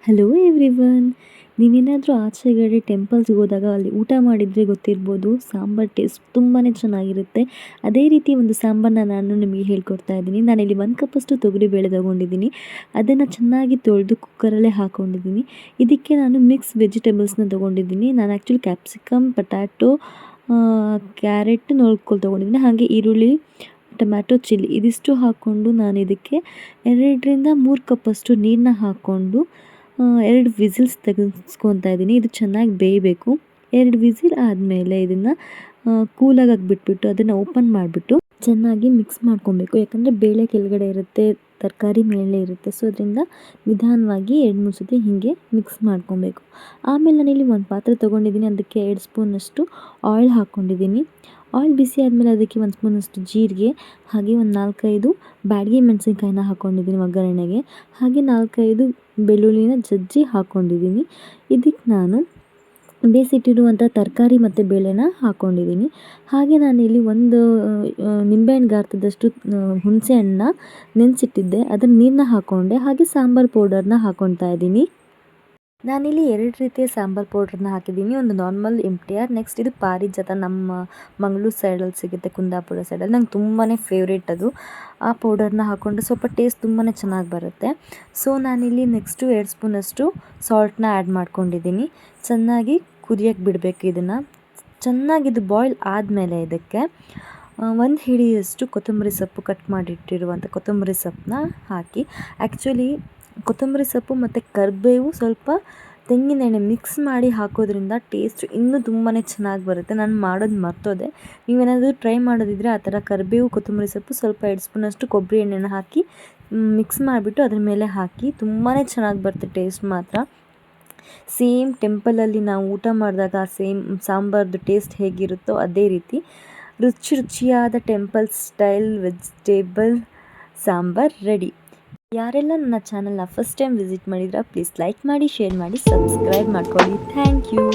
Hello everyone. ನೀವೇನಾದರೂ ಆಚೆಗಡೆ ಟೆಂಪಲ್ಸ್ಗೆ ಹೋದಾಗ ಅಲ್ಲಿ ಊಟ ಮಾಡಿದರೆ ಗೊತ್ತಿರ್ಬೋದು, ಸಾಂಬಾರ್ ಟೇಸ್ಟ್ ತುಂಬಾ ಚೆನ್ನಾಗಿರುತ್ತೆ. ಅದೇ ರೀತಿ ಒಂದು ಸಾಂಬಾರನ್ನ ನಾನು ನಿಮಗೆ ಹೇಳ್ಕೊಡ್ತಾ ಇದ್ದೀನಿ. ನಾನಿಲ್ಲಿ 1 ಕಪ್ಪಷ್ಟು ತೊಗರಿಬೇಳೆ ತೊಗೊಂಡಿದ್ದೀನಿ. ಅದನ್ನು ಚೆನ್ನಾಗಿ ತೊಳೆದು ಕುಕ್ಕರಲ್ಲೇ ಹಾಕ್ಕೊಂಡಿದ್ದೀನಿ. ಇದಕ್ಕೆ ನಾನು ಮಿಕ್ಸ್ ವೆಜಿಟೇಬಲ್ಸ್ನ ತೊಗೊಂಡಿದ್ದೀನಿ. ನಾನು ಆ್ಯಕ್ಚುಲಿ ಕ್ಯಾಪ್ಸಿಕಮ್, ಪೊಟ್ಯಾಟೊ, ಕ್ಯಾರೆಟ್ ತೊಗೊಂಡಿದ್ದೀನಿ. ಹಾಗೆ ಈರುಳ್ಳಿ, ಟೊಮ್ಯಾಟೊ, ಚಿಲ್ಲಿ ಇದಿಷ್ಟು ಹಾಕ್ಕೊಂಡು ನಾನು ಇದಕ್ಕೆ 2ರಿಂದ 3 ಕಪ್ಪಷ್ಟು ನೀರನ್ನ ಹಾಕ್ಕೊಂಡು 2 ವಿಸಿಲ್ಸ್ ತೆಗೆಸ್ಕೊತಾ ಇದ್ದೀನಿ. ಇದು ಚೆನ್ನಾಗಿ ಬೇಯಬೇಕು. 2 ವಿಸಿಲ್ ಆದಮೇಲೆ ಇದನ್ನು ಕೂಲಾಗಕ್ಕೆ ಬಿಟ್ಬಿಟ್ಟು ಅದನ್ನು ಓಪನ್ ಮಾಡಿಬಿಟ್ಟು ಚೆನ್ನಾಗಿ ಮಿಕ್ಸ್ ಮಾಡ್ಕೊಬೇಕು. ಯಾಕಂದರೆ ಬೇಳೆ ಕೆಳಗಡೆ ಇರುತ್ತೆ, ತರಕಾರಿ ಮೇಲೆ ಇರುತ್ತೆ. ಸೊ ಅದರಿಂದ ನಿಧಾನವಾಗಿ 2-3 ಸತಿ ಹೀಗೆ ಮಿಕ್ಸ್ ಮಾಡ್ಕೊಬೇಕು. ಆಮೇಲೆ ನಾನಿಲ್ಲಿ ಒಂದು ಪಾತ್ರೆ ತೊಗೊಂಡಿದ್ದೀನಿ. ಅದಕ್ಕೆ 2 ಸ್ಪೂನಷ್ಟು ಆಯಿಲ್ ಹಾಕ್ಕೊಂಡಿದ್ದೀನಿ. ಆಯಿಲ್ ಬಿಸಿ ಆದಮೇಲೆ ಅದಕ್ಕೆ 1 ಸ್ಪೂನಷ್ಟು ಜೀರಿಗೆ, ಹಾಗೆ ಒಂದು 4-5 ಬ್ಯಾಡಗಿ ಮೆಣಸಿನ್ಕಾಯಿನ ಹಾಕ್ಕೊಂಡಿದ್ದೀನಿ ಒಗ್ಗರಣೆಗೆ. ಹಾಗೆ 4-5 ಬೆಳ್ಳುಳ್ಳಿನ ಜಜ್ಜಿ ಹಾಕ್ಕೊಂಡಿದ್ದೀನಿ. ಇದಕ್ಕೆ ನಾನು ಬೇಯಿಸಿಟ್ಟಿರುವಂಥ ತರಕಾರಿ ಮತ್ತು ಬೇಳೆನ ಹಾಕ್ಕೊಂಡಿದ್ದೀನಿ. ಹಾಗೆ ನಾನಿಲ್ಲಿ ಒಂದು ನಿಂಬೆಹಣ್ಣು ಗಾತ್ರದಷ್ಟು ಹುಣಸೆ ಹಣ್ಣನ್ನ ನೆನೆಸಿಟ್ಟಿದ್ದೆ, ಅದನ್ನು ನೀರನ್ನ ಹಾಕ್ಕೊಂಡೆ. ಹಾಗೆ ಸಾಂಬಾರು ಪೌಡರ್ನ ಹಾಕ್ಕೊತಾ ಇದ್ದೀನಿ. ನಾನಿಲ್ಲಿ 2 ರೀತಿಯ ಸಾಂಬಾರು ಪೌಡ್ರನ್ನ ಹಾಕಿದ್ದೀನಿ. ಒಂದು ನಾರ್ಮಲ್ MTR, ನೆಕ್ಸ್ಟ್ ಇದು ಪಾರಿಜಾತ, ನಮ್ಮ ಮಂಗಳೂರು ಸೈಡಲ್ಲಿ ಸಿಗುತ್ತೆ, ಕುಂದಾಪುರ ಸೈಡಲ್ಲಿ. ನಂಗೆ ತುಂಬಾ ಫೇವ್ರೇಟ್ ಅದು. ಆ ಪೌಡರ್ನ ಹಾಕ್ಕೊಂಡ್ರೆ ಸ್ವಲ್ಪ ಟೇಸ್ಟ್ ತುಂಬಾ ಚೆನ್ನಾಗಿ ಬರುತ್ತೆ. ಸೊ ನಾನಿಲ್ಲಿ ನೆಕ್ಸ್ಟು 2 ಸ್ಪೂನಷ್ಟು ಸಾಲ್ಟನ್ನ ಆ್ಯಡ್ ಮಾಡ್ಕೊಂಡಿದ್ದೀನಿ. ಚೆನ್ನಾಗಿ ಕುದಿಯಕ್ಕೆ ಬಿಡಬೇಕು. ಇದನ್ನು ಚೆನ್ನಾಗಿದು ಬಾಯ್ಲ್ ಆದಮೇಲೆ ಇದಕ್ಕೆ 1 ಹಿಡಿಯಷ್ಟು ಕೊತ್ತಂಬರಿ ಸೊಪ್ಪು, ಕಟ್ ಮಾಡಿಟ್ಟಿರುವಂಥ ಕೊತ್ತಂಬರಿ ಸೊಪ್ಪನ್ನ ಹಾಕಿ, ಆ್ಯಕ್ಚುಲಿ ಕೊತ್ತಂಬರಿ ಸೊಪ್ಪು ಮತ್ತು ಕರಿಬೇವು, ಸ್ವಲ್ಪ ತೆಂಗಿನೆಣ್ಣೆ ಮಿಕ್ಸ್ ಮಾಡಿ ಹಾಕೋದ್ರಿಂದ ಟೇಸ್ಟ್ ಇನ್ನೂ ತುಂಬಾ ಚೆನ್ನಾಗಿ ಬರುತ್ತೆ. ನಾನು ಮಾಡೋದು ಮರ್ತೋದೆ. ನೀವೇನಾದರೂ ಟ್ರೈ ಮಾಡೋದಿದ್ದರೆ ಆ ಥರ ಕರಿಬೇವು, ಕೊತ್ತಂಬರಿ ಸೊಪ್ಪು, ಸ್ವಲ್ಪ 2 ಸ್ಪೂನಷ್ಟು ಕೊಬ್ಬರಿ ಎಣ್ಣೆನ ಹಾಕಿ ಮಿಕ್ಸ್ ಮಾಡಿಬಿಟ್ಟು ಅದ್ರ ಮೇಲೆ ಹಾಕಿ, ತುಂಬಾ ಚೆನ್ನಾಗಿ ಬರುತ್ತೆ ಟೇಸ್ಟ್ ಮಾತ್ರ. ಸೇಮ್ ಟೆಂಪಲಲ್ಲಿ ನಾವು ಊಟ ಮಾಡಿದಾಗ ಸೇಮ್ ಸಾಂಬಾರ್ದು ಟೇಸ್ಟ್ ಹೇಗಿರುತ್ತೋ ಅದೇ ರೀತಿ ರುಚಿಯಾದ temple style vegetable sambar ready. ಯಾರೆಲ್ಲ ನನ್ನ ಚಾನಲ್ನ ಫಸ್ಟ್ ಟೈಮ್ ವಿಸಿಟ್ ಮಾಡಿದ್ರೆ ಪ್ಲೀಸ್ ಲೈಕ್ ಮಾಡಿ, ಶೇರ್ ಮಾಡಿ, ಸಬ್ಸ್ಕ್ರೈಬ್ ಮಾಡ್ಕೊಳ್ಳಿ. Thank you.